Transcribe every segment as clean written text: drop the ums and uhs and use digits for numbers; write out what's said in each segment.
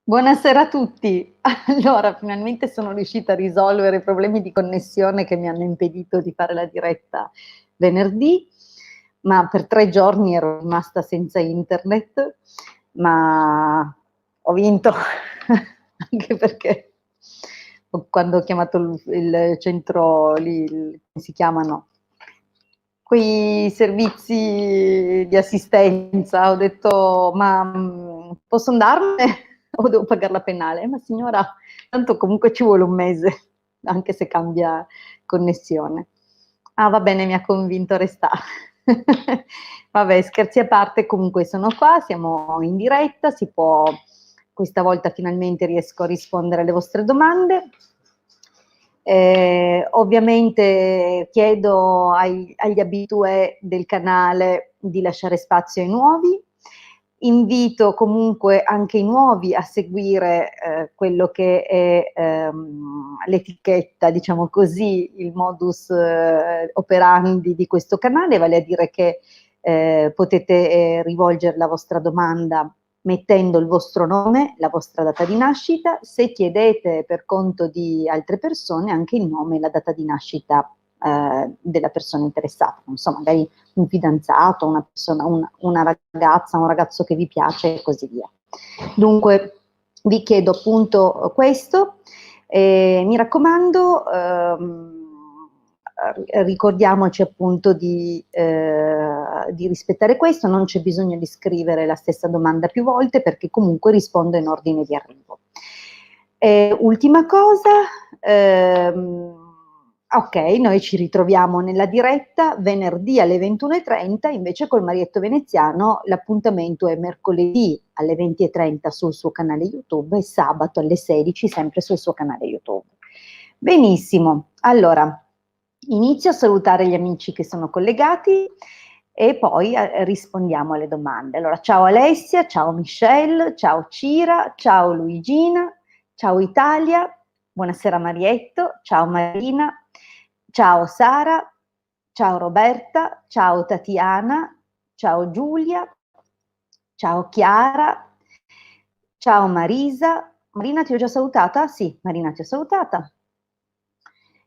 Buonasera a tutti. Allora, finalmente sono riuscita a risolvere i problemi di connessione che mi hanno impedito di fare la diretta venerdì, ma per 3 giorni ero rimasta senza internet, ma ho vinto, anche perché quando ho chiamato il centro lì, come si chiamano? Quei servizi di assistenza, ho detto: "Ma, posso andarmene o devo pagar la penale?" "Ma signora, tanto comunque ci vuole 1 mese, anche se cambia connessione." "Ah, va bene, mi ha convinto a restare." Vabbè, scherzi a parte, comunque sono qua, siamo in diretta, si può questa volta finalmente riesco a rispondere alle vostre domande. Ovviamente chiedo agli abitué del canale di lasciare spazio ai nuovi. Invito comunque anche i nuovi a seguire quello che è l'etichetta, diciamo così, il modus operandi di questo canale, vale a dire che potete rivolgere la vostra domanda mettendo il vostro nome, la vostra data di nascita, se chiedete per conto di altre persone anche il nome e la data di nascita della persona interessata, non so, magari un fidanzato, una persona, una ragazza, un ragazzo che vi piace e così via. Dunque vi chiedo appunto questo, mi raccomando, ricordiamoci appunto di rispettare questo, non c'è bisogno di scrivere la stessa domanda più volte perché comunque rispondo in ordine di arrivo. Ultima cosa, ok, noi ci ritroviamo nella diretta venerdì alle 21:30, invece col Marietto Veneziano l'appuntamento è mercoledì alle 20:30 sul suo canale YouTube e sabato alle 16 sempre sul suo canale YouTube. Benissimo, allora inizio a salutare gli amici che sono collegati e poi rispondiamo alle domande. Allora, ciao Alessia, ciao Michelle, ciao Cira, ciao Luigina, ciao Italia, buonasera Marietto, ciao Marina, ciao Sara, ciao Roberta, ciao Tatiana, ciao Giulia, ciao Chiara, ciao Marisa. Marina ti ho già salutata? Sì, Marina ti ho salutata.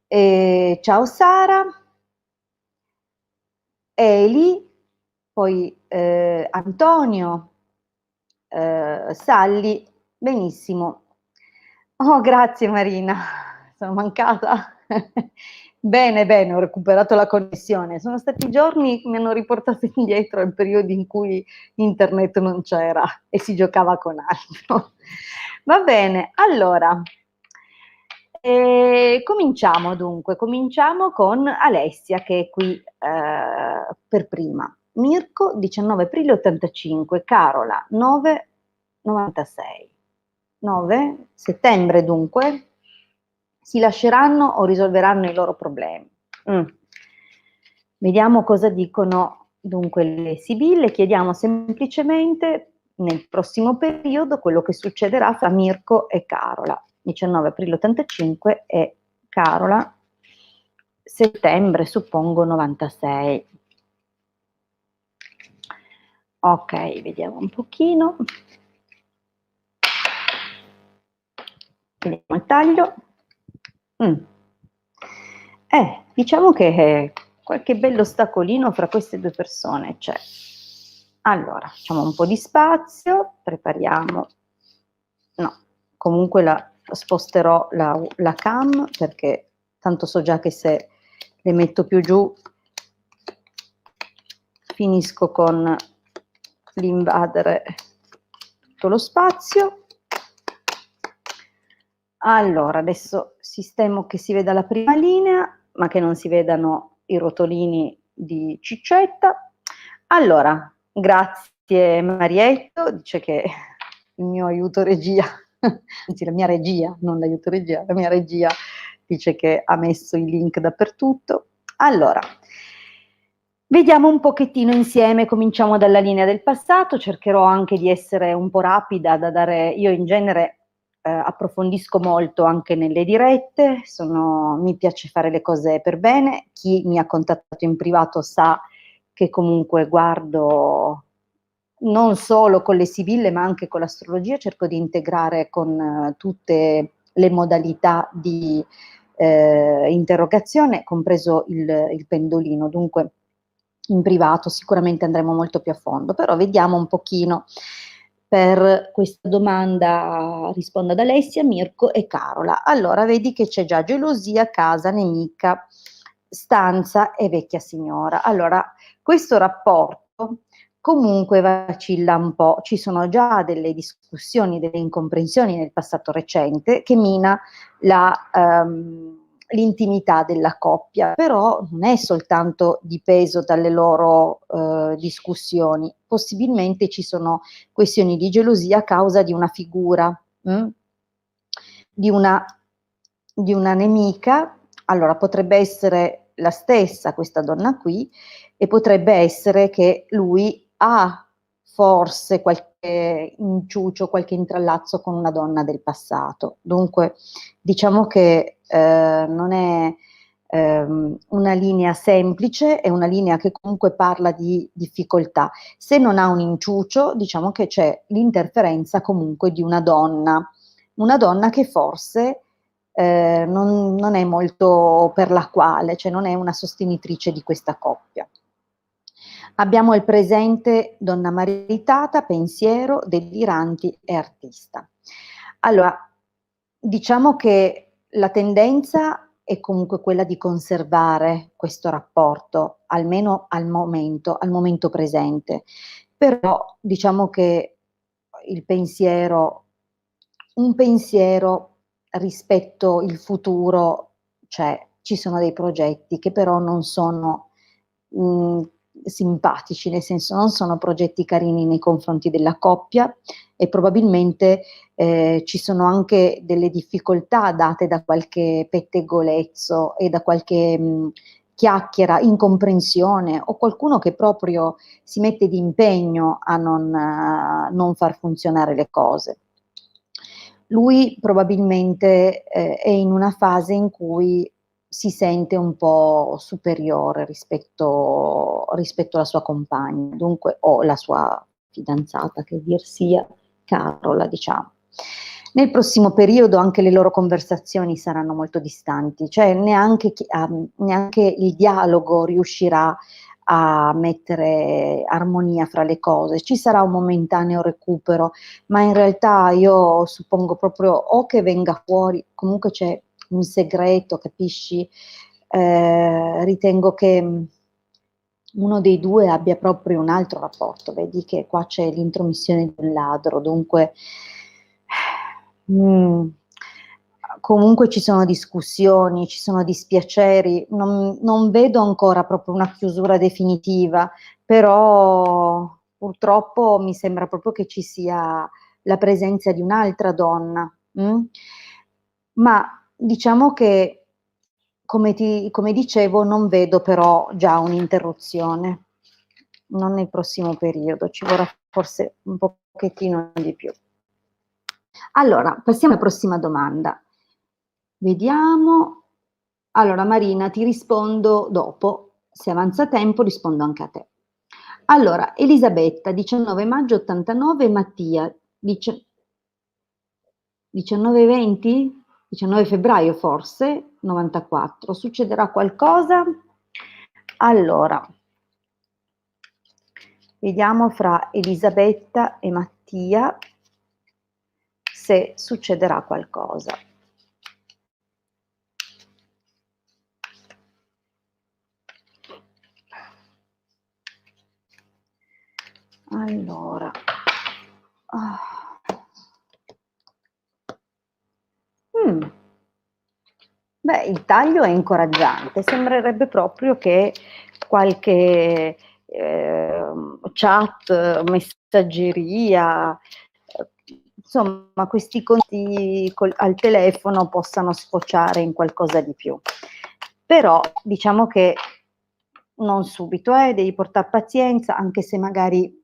Ciao Sara, Eli, poi Antonio, Salli, benissimo. Oh, grazie Marina, sono mancata. Bene, bene, ho recuperato la connessione. Sono stati giorni che mi hanno riportato indietro al periodo in cui internet non c'era e si giocava con altro. Va bene, allora, cominciamo dunque, cominciamo con Alessia che è qui per prima. Mirko, 19 aprile 85, Carola, 9,96. 9 settembre dunque, si lasceranno o risolveranno i loro problemi. Vediamo cosa dicono dunque le sibille, chiediamo semplicemente nel prossimo periodo quello che succederà fra Mirko e Carola, 19 aprile 85 e Carola, settembre suppongo 96. Ok, vediamo un pochino. Vediamo il taglio. Diciamo che qualche bello ostacolino fra queste due persone c'è. Allora, facciamo un po' di spazio, prepariamo. No, comunque la sposterò la cam perché tanto so già che se le metto più giù finisco con l'invadere tutto lo spazio. Allora, adesso sistemo che si veda la prima linea, ma che non si vedano i rotolini di Ciccetta. Allora, grazie Marietto, dice che il mio aiuto regia, anzi la mia regia, non l'aiuto regia, la mia regia dice che ha messo i link dappertutto. Allora, vediamo un pochettino insieme, cominciamo dalla linea del passato, cercherò anche di essere un po' rapida da dare, io in genere approfondisco molto anche nelle dirette, mi piace fare le cose per bene, chi mi ha contattato in privato sa che comunque guardo non solo con le sibille ma anche con l'astrologia cerco di integrare con tutte le modalità di interrogazione, compreso il pendolino, dunque in privato sicuramente andremo molto più a fondo, però vediamo un pochino. Per questa domanda rispondo ad Alessia, Mirko e Carola. Allora, vedi che c'è già gelosia, casa, nemica, stanza e vecchia signora. Allora, questo rapporto comunque vacilla un po', ci sono già delle discussioni, delle incomprensioni nel passato recente che mina l'intimità della coppia, però non è soltanto dipeso dalle loro discussioni, possibilmente ci sono questioni di gelosia a causa di una figura, di una, di una nemica. Allora potrebbe essere la stessa questa donna qui e potrebbe essere che lui ha forse qualche inciucio, qualche intrallazzo con una donna del passato. Dunque diciamo che non è una linea semplice, è una linea che comunque parla di difficoltà. Se non ha un inciucio, diciamo che c'è l'interferenza comunque di una donna che forse non è molto per la quale, cioè non è una sostenitrice di questa coppia. Abbiamo il presente donna maritata, pensiero, deliranti e artista. Allora, diciamo che la tendenza è comunque quella di conservare questo rapporto, almeno al momento presente. Però diciamo che il pensiero, un pensiero rispetto il futuro, cioè ci sono dei progetti che però non sono simpatici, nel senso non sono progetti carini nei confronti della coppia e probabilmente ci sono anche delle difficoltà date da qualche pettegolezzo e da qualche chiacchiera, incomprensione o qualcuno che proprio si mette di impegno a non far funzionare le cose. Lui probabilmente è in una fase in cui si sente un po' superiore rispetto alla sua compagna, dunque, o la sua fidanzata, che dir sia, Carola, diciamo. Nel prossimo periodo anche le loro conversazioni saranno molto distanti, cioè neanche il dialogo riuscirà a mettere armonia fra le cose, ci sarà un momentaneo recupero, ma in realtà io suppongo proprio o che venga fuori, comunque c'è un segreto, capisci? Ritengo che uno dei due abbia proprio un altro rapporto, vedi che qua c'è l'intromissione di un ladro, dunque comunque ci sono discussioni, ci sono dispiaceri, non vedo ancora proprio una chiusura definitiva, però purtroppo mi sembra proprio che ci sia la presenza di un'altra donna. Ma diciamo che, come dicevo, non vedo però già un'interruzione, non nel prossimo periodo, ci vorrà forse un pochettino di più. Allora, passiamo alla prossima domanda. Vediamo. Allora, Marina, ti rispondo dopo. Se avanza tempo, rispondo anche a te. Allora, Elisabetta, 19 maggio 89, Mattia, 19-20? 19 febbraio forse, 94. Succederà qualcosa? Allora, vediamo fra Elisabetta e Mattia se succederà qualcosa. Allora, beh, il taglio è incoraggiante, sembrerebbe proprio che qualche chat, messaggeria, insomma, questi conti al telefono possano sfociare in qualcosa di più. Però diciamo che non subito, devi portare pazienza, anche se magari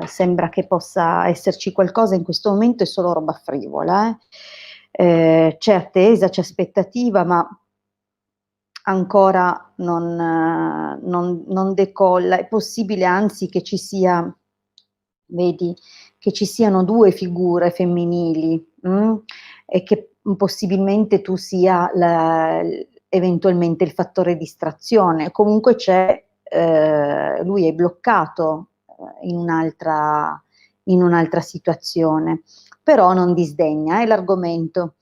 sembra che possa esserci qualcosa in questo momento, è solo roba frivola. C'è attesa, c'è aspettativa, ma ancora non decolla. È possibile anzi che ci sia vedi che ci siano 2 figure femminili, e che possibilmente tu sia eventualmente il fattore distrazione. Comunque lui è bloccato in un'altra situazione, però non disdegna l'argomento.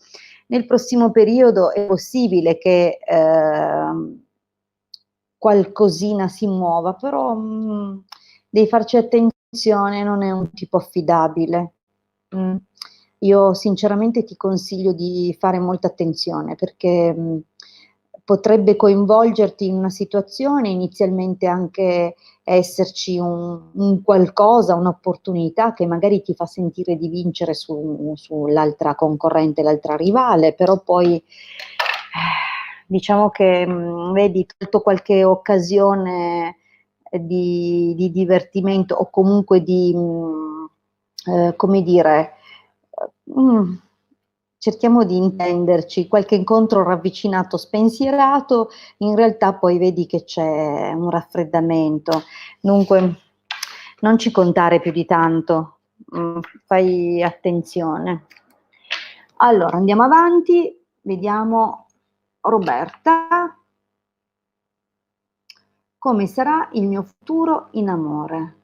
Nel prossimo periodo è possibile che qualcosina si muova, però devi farci attenzione, non è un tipo affidabile. Io sinceramente ti consiglio di fare molta attenzione perché potrebbe coinvolgerti in una situazione, inizialmente anche esserci un qualcosa, un'opportunità che magari ti fa sentire di vincere sull'altra concorrente, l'altra rivale, però poi diciamo che vedi, tolto qualche occasione di divertimento o comunque come dire, cerchiamo di intenderci, qualche incontro ravvicinato, spensierato, in realtà poi vedi che c'è un raffreddamento. Dunque, non ci contare più di tanto, fai attenzione. Allora, andiamo avanti, vediamo Roberta. Come sarà il mio futuro in amore?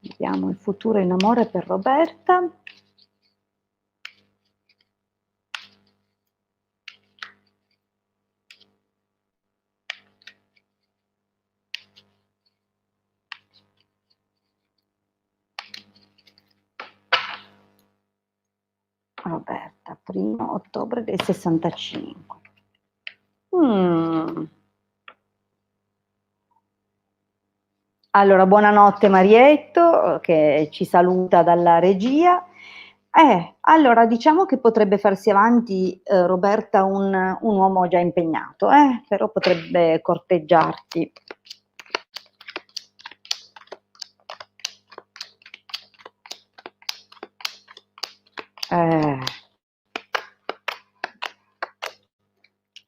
Vediamo il futuro in amore per Roberta. Roberta, 1° ottobre del 65. Allora, buonanotte Marietto, che ci saluta dalla regia. Allora, diciamo che potrebbe farsi avanti, Roberta, un uomo già impegnato, però potrebbe corteggiarti.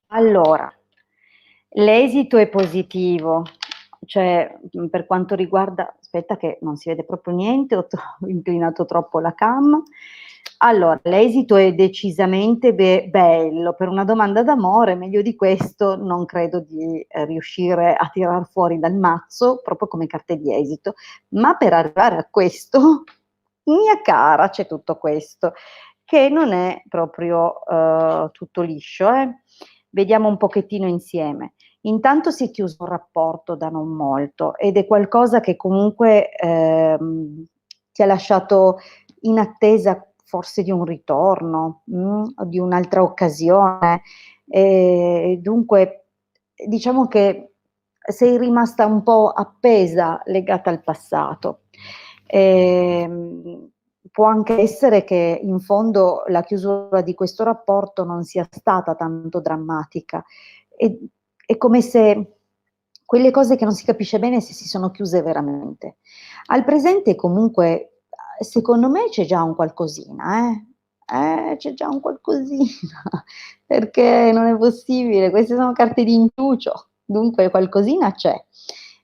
Allora, l'esito è positivo, cioè per quanto riguarda, aspetta che non si vede proprio niente, ho inclinato troppo la cam. Allora, l'esito è decisamente bello, per una domanda d'amore, meglio di questo non credo di riuscire a tirar fuori dal mazzo, proprio come carte di esito, ma per arrivare a questo, mia cara, c'è tutto questo, che non è proprio tutto liscio, Vediamo un pochettino insieme. Intanto si è chiuso un rapporto da non molto ed è qualcosa che comunque ti ha lasciato in attesa forse di un ritorno, o di un'altra occasione. Dunque, diciamo che sei rimasta un po' appesa, legata al passato. Può anche essere che in fondo la chiusura di questo rapporto non sia stata tanto drammatica. È come se quelle cose che non si capisce bene se si sono chiuse veramente. Al presente comunque, secondo me c'è già un qualcosina, c'è già un qualcosina, perché non è possibile, queste sono carte di inciucio, dunque qualcosina c'è.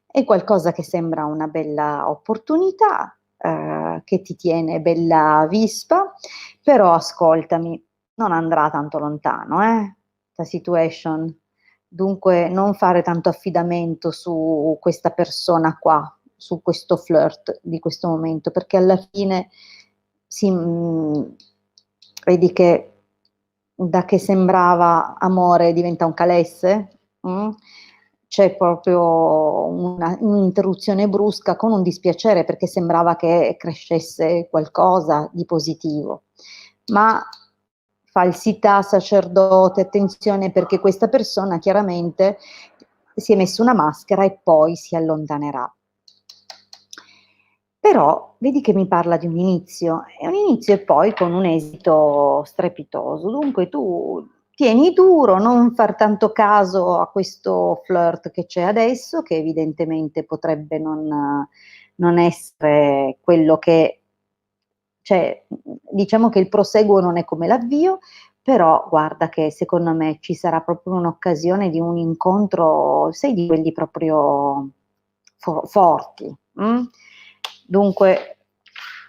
È qualcosa che sembra una bella opportunità, che ti tiene bella vispa, però ascoltami, non andrà tanto lontano, la situation. Dunque non fare tanto affidamento su questa persona qua, su questo flirt di questo momento, perché alla fine vedi che da che sembrava amore diventa un calesse, c'è proprio un'interruzione brusca con un dispiacere perché sembrava che crescesse qualcosa di positivo. Ma falsità, sacerdote, attenzione perché questa persona chiaramente si è messa una maschera e poi si allontanerà. Però vedi che mi parla di un inizio e poi con un esito strepitoso. Dunque tu tieni duro, non far tanto caso a questo flirt che c'è adesso, che evidentemente potrebbe non essere quello che, cioè, diciamo che il proseguo non è come l'avvio, però guarda che secondo me ci sarà proprio un'occasione di un incontro, sai, di quelli proprio forti. Dunque,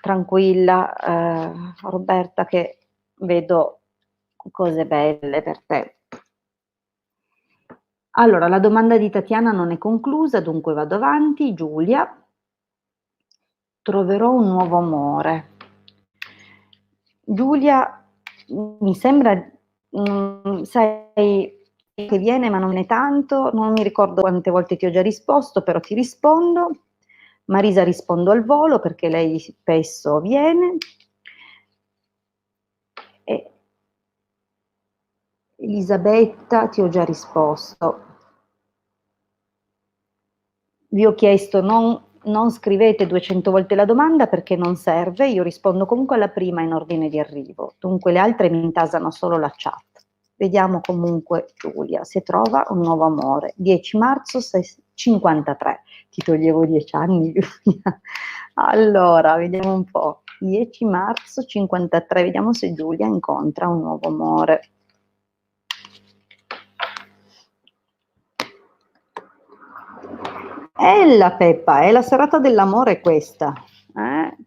tranquilla, Roberta, che vedo cose belle per te. Allora, la domanda di Tatiana non è conclusa, dunque vado avanti. Giulia, troverò un nuovo amore. Giulia, mi sembra, sai, che viene ma non ne tanto, non mi ricordo quante volte ti ho già risposto, però ti rispondo. Marisa rispondo al volo perché lei spesso viene. E Elisabetta, ti ho già risposto. Vi ho chiesto non scrivete 200 volte la domanda perché non serve, io rispondo comunque alla prima in ordine di arrivo, dunque le altre mi intasano solo la chat. Vediamo comunque Giulia, se trova un nuovo amore. 10 marzo 53, ti toglievo 10 anni Giulia. Allora, vediamo un po'. 10 marzo 53, vediamo se Giulia incontra un nuovo amore. La Peppa, è la serata dell'amore questa.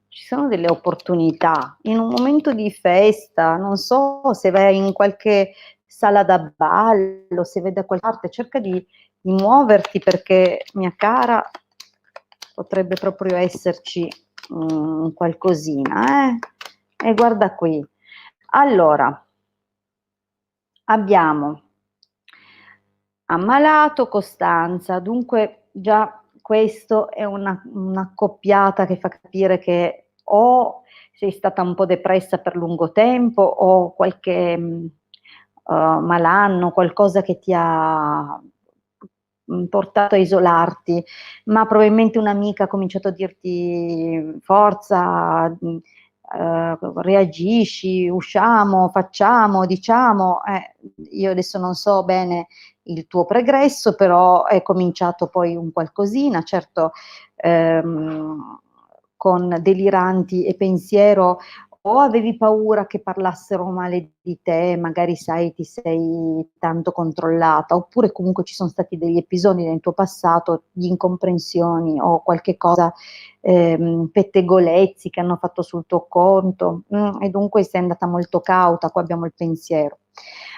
Ci sono delle opportunità. In un momento di festa, non so se vai in qualche sala da ballo, se vai da qualche parte, cerca di muoverti perché, mia cara, potrebbe proprio esserci qualcosina. E guarda qui. Allora, abbiamo ammalato Costanza, dunque già questo è un'accoppiata che fa capire che o sei stata un po' depressa per lungo tempo o qualche malanno, qualcosa che ti ha portato a isolarti, ma probabilmente un'amica ha cominciato a dirti forza, reagisci, usciamo, facciamo, diciamo, io adesso non so bene il tuo pregresso, però è cominciato poi un qualcosina, certo, con deliranti e pensiero, o avevi paura che parlassero male di te, magari sai ti sei tanto controllata, oppure comunque ci sono stati degli episodi nel tuo passato di incomprensioni o qualche cosa, pettegolezzi che hanno fatto sul tuo conto, e dunque sei andata molto cauta, qua abbiamo il pensiero.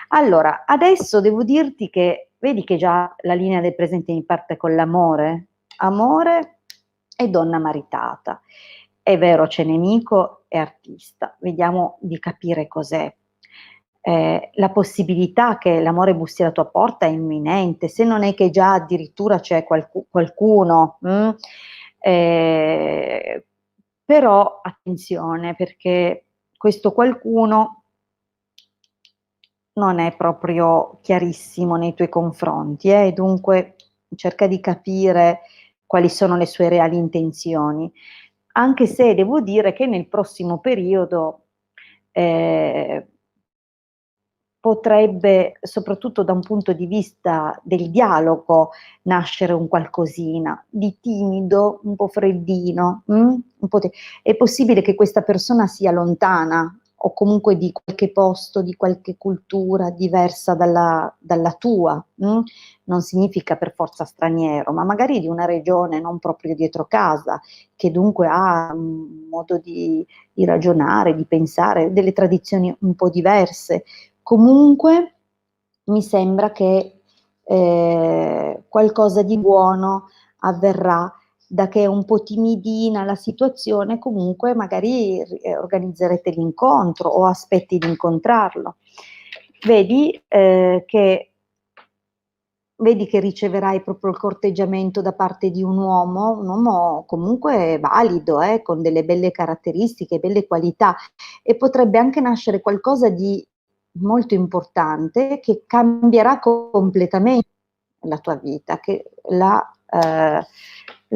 Allora, adesso devo dirti che vedi che già la linea del presente mi parte con l'amore, amore e donna maritata. È vero, c'è nemico e artista. Vediamo di capire cos'è. La possibilità che l'amore bussi alla tua porta è imminente, se non è che già addirittura c'è qualcuno. Però attenzione, perché questo qualcuno non è proprio chiarissimo nei tuoi confronti, e dunque cerca di capire quali sono le sue reali intenzioni, anche se devo dire che nel prossimo periodo potrebbe, soprattutto da un punto di vista del dialogo, nascere un qualcosina di timido, un po' freddino. È possibile che questa persona sia lontana o comunque di qualche posto, di qualche cultura diversa dalla tua. Non significa per forza straniero, ma magari di una regione non proprio dietro casa, che dunque ha un modo di ragionare, di pensare, delle tradizioni un po' diverse. Comunque mi sembra che qualcosa di buono avverrà, da che è un po' timidina la situazione, comunque magari organizzerete l'incontro o aspetti di incontrarlo. Vedi che riceverai proprio il corteggiamento da parte di un uomo comunque valido, con delle belle caratteristiche, belle qualità, e potrebbe anche nascere qualcosa di molto importante che cambierà completamente la tua vita, che la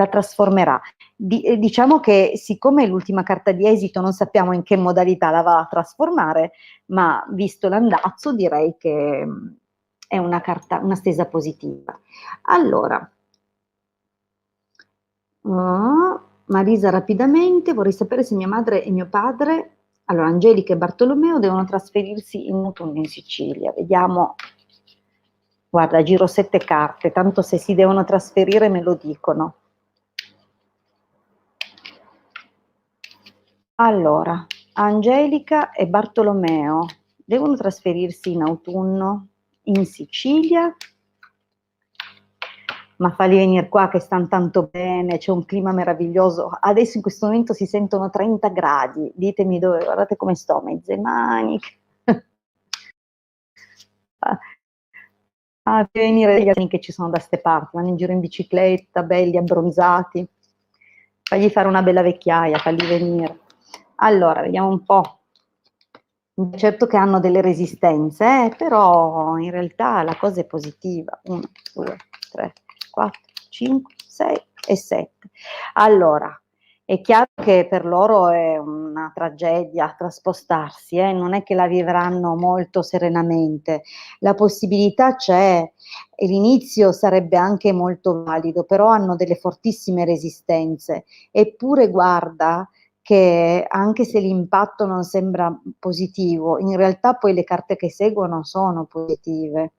trasformerà. Diciamo che siccome è l'ultima carta di esito, non sappiamo in che modalità la va a trasformare, ma visto l'andazzo direi che è una carta, una stesa positiva. Allora, Marisa rapidamente, vorrei sapere se mia madre e mio padre Allora, Angelica e Bartolomeo devono trasferirsi in autunno in Sicilia. Vediamo, guarda, giro 7 carte, tanto se si devono trasferire me lo dicono. Allora, Angelica e Bartolomeo devono trasferirsi in autunno in Sicilia, ma falli venire qua che stanno tanto bene, c'è un clima meraviglioso. Adesso in questo momento si sentono 30 gradi, ditemi dove, guardate come sto, mezze maniche. Ah, venire degli anni che ci sono da ste parti, vanno in giro in bicicletta, belli, abbronzati. Fagli fare una bella vecchiaia, fagli venire. Allora, vediamo un po'. Certo che hanno delle resistenze, però in realtà la cosa è positiva. 1, 2, 3, 4, 5, 6 e 7. Allora, è chiaro che per loro è una tragedia traspostarsi, non è che la vivranno molto serenamente. La possibilità c'è e l'inizio sarebbe anche molto valido, però hanno delle fortissime resistenze. Eppure guarda che anche se l'impatto non sembra positivo, in realtà poi le carte che seguono sono positive.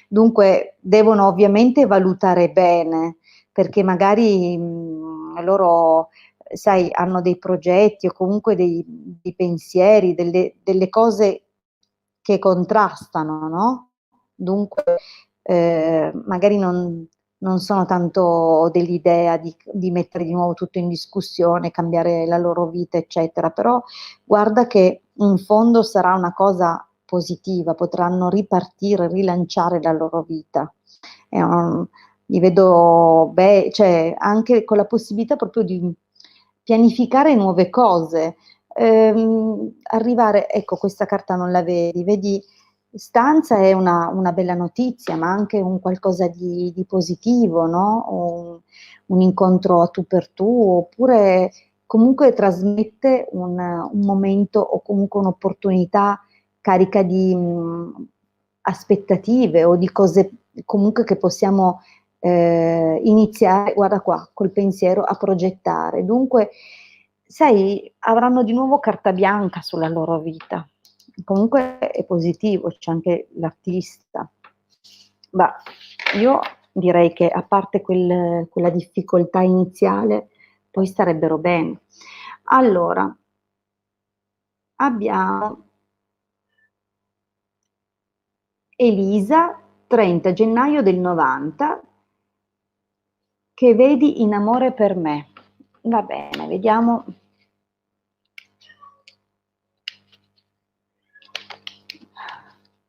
Dunque devono ovviamente valutare bene, perché magari loro, sai, hanno dei progetti o comunque dei pensieri, delle cose che contrastano, no? Dunque magari non sono tanto dell'idea di mettere di nuovo tutto in discussione, cambiare la loro vita, eccetera, però guarda che in fondo sarà una cosa positiva, potranno ripartire, rilanciare la loro vita. Li vedo, cioè, anche con la possibilità proprio di pianificare nuove cose, arrivare, ecco, questa carta non la vedi, vedi, stanza è una bella notizia, ma anche un qualcosa di positivo, no? Un incontro a tu per tu, oppure comunque trasmette un momento o comunque un'opportunità carica di aspettative o di cose comunque che possiamo iniziare, guarda qua, col pensiero a progettare. Dunque, sai, avranno di nuovo carta bianca sulla loro vita. Comunque è positivo, c'è anche l'artista. Ma io direi che a parte quella difficoltà iniziale, poi starebbero bene. Allora, abbiamo Elisa, 30 gennaio del 90, che vedi in amore per me. Va bene, vediamo.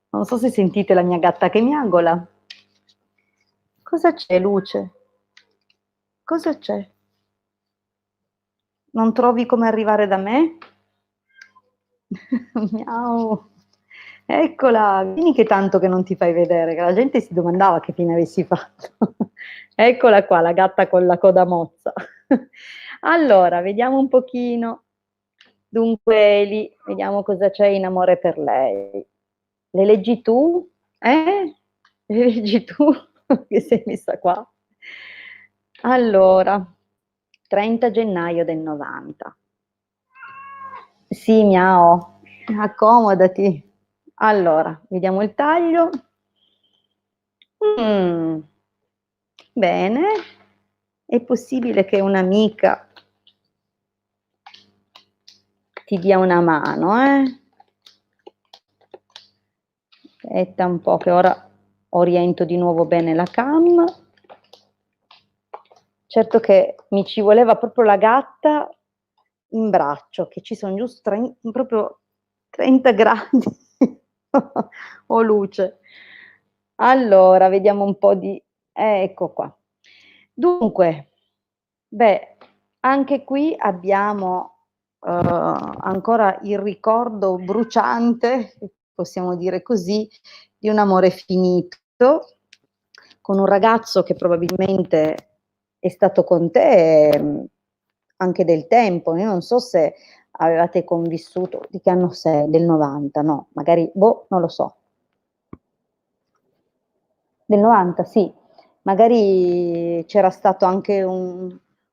Non so se sentite la mia gatta che miagola. Cosa c'è, Luce? Cosa c'è? Non trovi come arrivare da me? Miau. Eccola, vieni che tanto che non ti fai vedere, che la gente si domandava che fine avessi fatto. Eccola qua, la gatta con la coda mozza. Allora, vediamo un pochino. Dunque, Eli, vediamo cosa c'è in amore per lei. Le leggi tu? Le leggi tu? Che sei messa qua? Allora, 30 gennaio del 90. Sì, miao, accomodati. Allora, vediamo il taglio. Mm, bene, è possibile che un'amica ti dia una mano, Aspetta un po' che ora oriento di nuovo bene la cam. Certo che mi ci voleva proprio la gatta in braccio, che ci sono giusto proprio 30 gradi. Oh luce. Allora, vediamo un po' di... ecco qua. Dunque, beh, anche qui abbiamo ancora il ricordo bruciante, possiamo dire così, di un amore finito, con un ragazzo che probabilmente è stato con te anche del tempo. Io non so se avevate convissuto, di che anno sei? Del 90, no? Magari, boh, non lo so. Del 90, sì. Magari c'era stato anche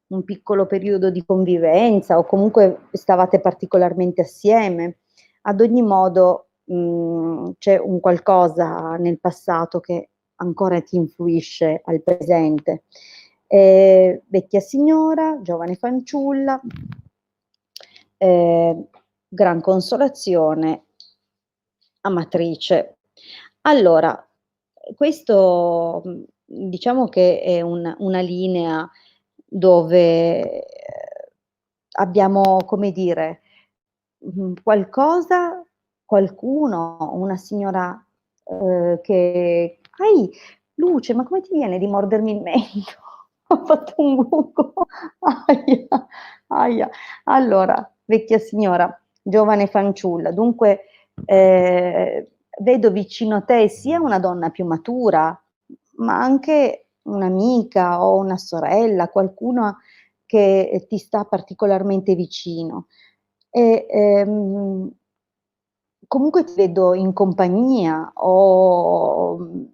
un piccolo periodo di convivenza o comunque stavate particolarmente assieme. Ad ogni modo, c'è un qualcosa nel passato che ancora ti influisce al presente. Vecchia signora, giovane fanciulla, gran consolazione, amatrice. Allora, questo, diciamo che è una linea dove abbiamo, come dire, qualcosa, qualcuno, una signora, che: "Ahi, Luce, ma come ti viene di mordermi il mento?" Ho fatto un buco. Ahia, ahia. Allora, vecchia signora, giovane fanciulla, dunque, vedo vicino a te sia una donna più matura, ma anche un'amica o una sorella, qualcuno che ti sta particolarmente vicino. E, comunque ti vedo in compagnia o,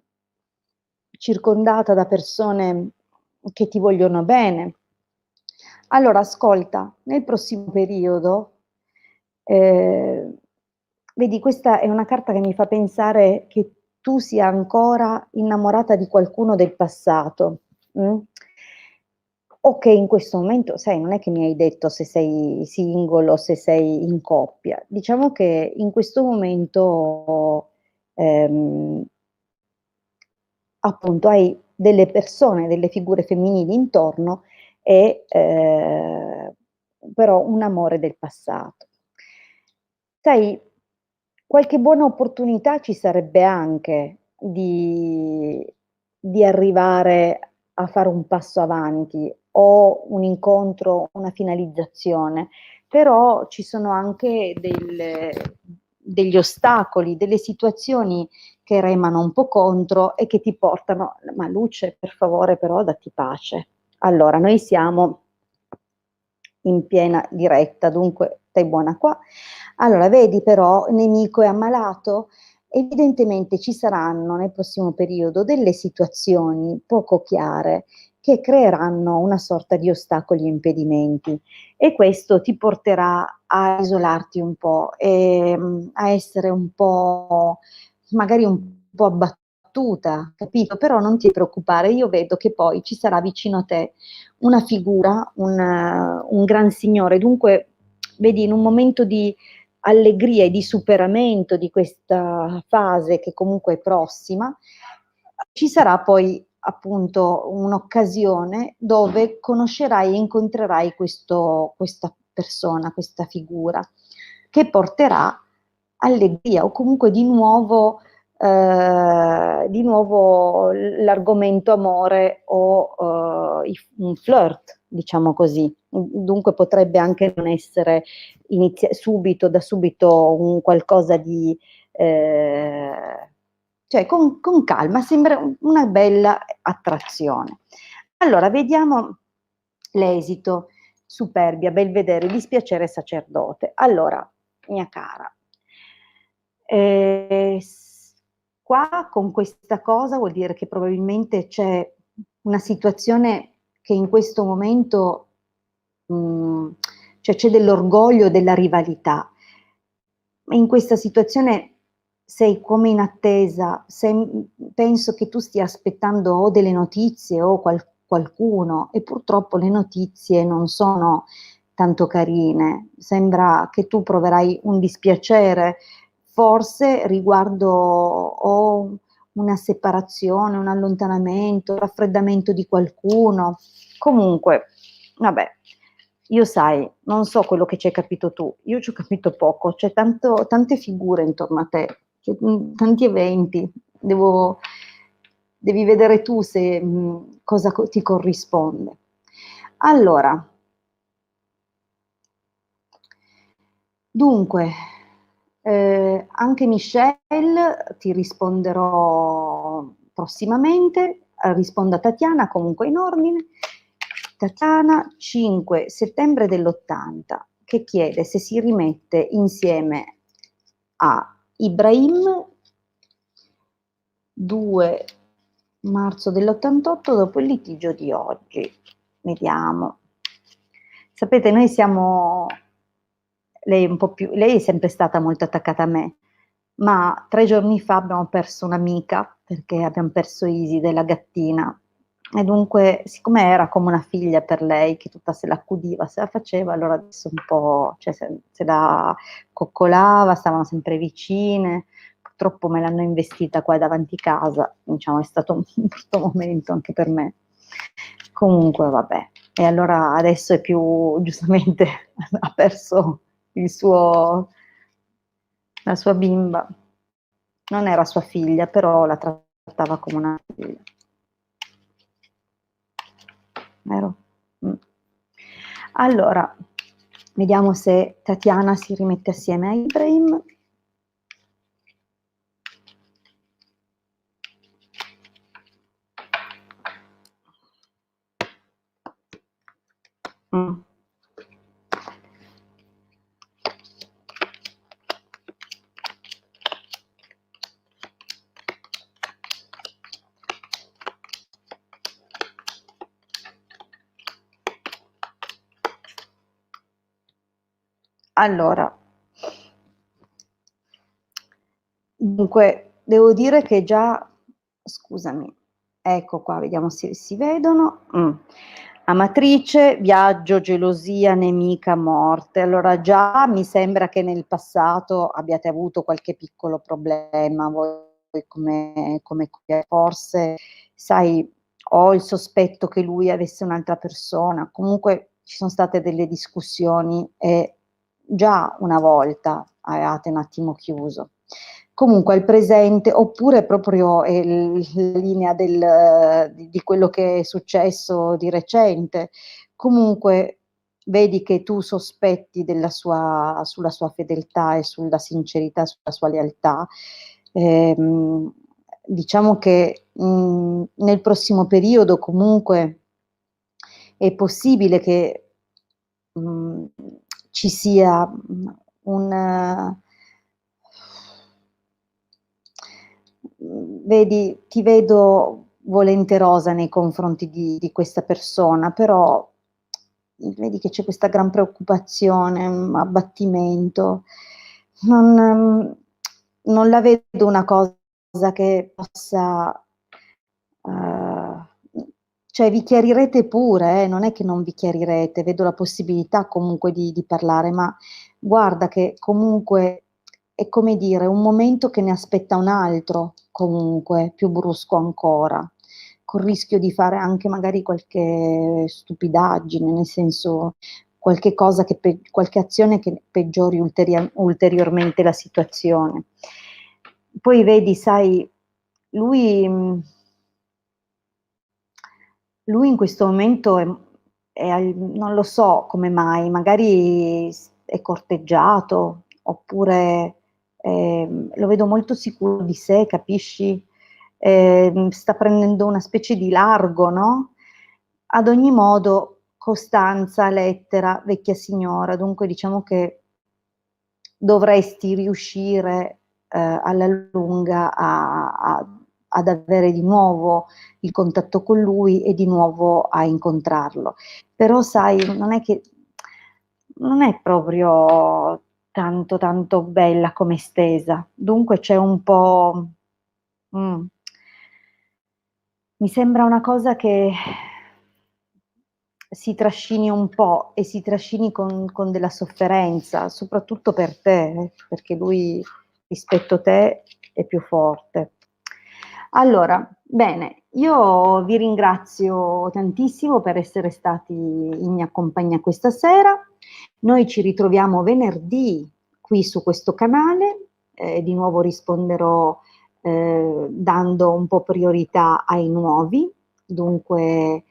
circondata da persone che ti vogliono bene. Allora ascolta, nel prossimo periodo, ehm, vedi questa è una carta che mi fa pensare che tu sia ancora innamorata di qualcuno del passato, o che in questo momento sai, non è che mi hai detto se sei single o se sei in coppia. Diciamo che in questo momento, ehm, appunto hai delle persone, delle figure femminili intorno e, però un amore del passato. Sai, qualche buona opportunità ci sarebbe anche di arrivare a fare un passo avanti o un incontro, una finalizzazione, però ci sono anche degli ostacoli, delle situazioni che remano un po' contro e che ti portano: "Ma Luce, per favore però datti pace". Allora, noi siamo in piena diretta, dunque stai buona qua. Allora, vedi però, nemico è ammalato? Evidentemente ci saranno nel prossimo periodo delle situazioni poco chiare che creeranno una sorta di ostacoli e impedimenti e questo ti porterà a isolarti un po', a essere un po' magari un po' abbattuta, capito? Però non ti preoccupare, io vedo che poi ci sarà vicino a te una figura, un gran signore. Dunque, vedi, in un momento di allegria e di superamento di questa fase che comunque è prossima, ci sarà poi appunto un'occasione dove conoscerai e incontrerai questa persona, questa figura, che porterà allegria o comunque di nuovo l'argomento amore o, un flirt, diciamo così. Dunque potrebbe anche non essere subito da subito un qualcosa di cioè con calma, sembra una bella attrazione. Allora vediamo l'esito. Superbia, belvedere, dispiacere, sacerdote. Allora, mia cara, s qua con questa cosa vuol dire che probabilmente c'è una situazione che in questo momento, cioè c'è dell'orgoglio, della rivalità. E in questa situazione sei come in attesa, penso che tu stia aspettando o delle notizie o qualcuno e purtroppo le notizie non sono tanto carine. Sembra che tu proverai un dispiacere, forse riguardo o una separazione, un allontanamento, un raffreddamento di qualcuno. Comunque, vabbè, io sai, non so quello che ci hai capito tu, io ci ho capito poco, c'è tante figure intorno a te, tanti eventi, devi vedere tu se, cosa ti corrisponde. Allora, dunque, anche Michelle ti risponderò prossimamente, rispondo a Tatiana comunque in ordine. Tatiana 5 settembre dell'80 che chiede se si rimette insieme a Ibrahim 2 marzo dell'88 dopo il litigio di oggi. Vediamo. sapete, noi siamo, lei un po' più, lei è sempre stata molto attaccata a me, ma 3 giorni fa abbiamo perso un'amica, perché abbiamo perso Isi, della gattina, e dunque, siccome era come una figlia per lei, che tutta se la accudiva, se la faceva, allora adesso un po', cioè se la coccolava, stavano sempre vicine, purtroppo me l'hanno investita qua davanti casa, diciamo è stato un brutto momento anche per me. Comunque vabbè, e allora adesso è più, giustamente, ha perso la sua bimba, non era sua figlia, però la trattava come una figlia. Vero? Mm. Allora, vediamo se Tatiana si rimette assieme a Ibrahim. Mm. Allora, dunque, devo dire che già, scusami, ecco qua, vediamo se si vedono. Amatrice, viaggio, gelosia, nemica, morte. Allora già mi sembra che nel passato abbiate avuto qualche piccolo problema, voi come coppia. Forse, sai, ho il sospetto che lui avesse un'altra persona. Comunque ci sono state delle discussioni e già una volta avevate un attimo chiuso. Comunque al presente, oppure proprio la linea di quello che è successo di recente, comunque vedi che tu sospetti sulla sua fedeltà e sulla sincerità, sulla sua lealtà. Diciamo che nel prossimo periodo comunque è possibile che mh, ci sia un vedi, ti vedo volenterosa nei confronti di questa persona, però vedi che c'è questa gran preoccupazione, abbattimento. Non la vedo una cosa che possa, eh, cioè vi chiarirete pure, non è che non vi chiarirete, vedo la possibilità comunque di parlare, ma guarda che comunque è come dire, un momento che ne aspetta un altro, comunque, più brusco ancora, col rischio di fare anche magari qualche stupidaggine, nel senso qualche cosa qualche azione che peggiori ulteriormente la situazione. Poi vedi, sai, lui, lui in questo momento non lo so come mai, magari è corteggiato, oppure lo vedo molto sicuro di sé, capisci? Sta prendendo una specie di largo, no? Ad ogni modo, costanza, lettera, vecchia signora, dunque diciamo che dovresti riuscire alla lunga ad avere di nuovo il contatto con lui e di nuovo a incontrarlo. Però sai, non è proprio tanto tanto bella come stesa, dunque c'è un po'. mm, Mi sembra una cosa che si trascini un po' e si trascini con della sofferenza, soprattutto per te, perché lui rispetto a te è più forte. Allora, bene, io vi ringrazio tantissimo per essere stati in mia compagnia questa sera. Noi ci ritroviamo venerdì qui su questo canale, di nuovo risponderò dando un po' priorità ai nuovi, dunque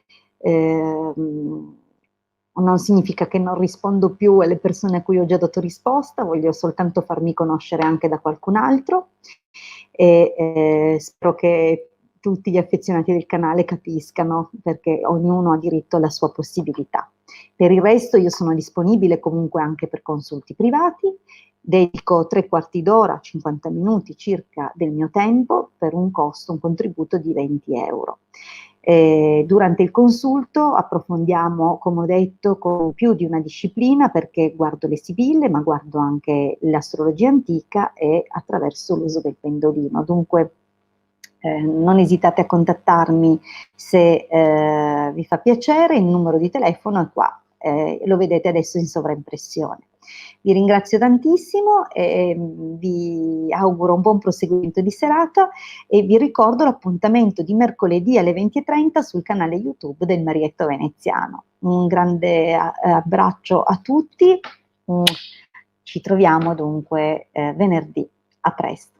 non significa che non rispondo più alle persone a cui ho già dato risposta, voglio soltanto farmi conoscere anche da qualcun altro e spero che tutti gli affezionati del canale capiscano perché ognuno ha diritto alla sua possibilità. Per il resto io sono disponibile comunque anche per consulti privati, dedico 3/4 d'ora, 50 minuti circa del mio tempo per un costo, un contributo di 20 euro. Durante il consulto approfondiamo, come ho detto, con più di una disciplina, perché guardo le sibille, ma guardo anche l'astrologia antica e attraverso l'uso del pendolino. Dunque non esitate a contattarmi se vi fa piacere, il numero di telefono è qua, lo vedete adesso in sovraimpressione. Vi ringrazio tantissimo e vi auguro un buon proseguimento di serata e vi ricordo l'appuntamento di mercoledì alle 20:30 sul canale YouTube del Marietto Veneziano. Un grande abbraccio a tutti, ci troviamo dunque venerdì. A presto.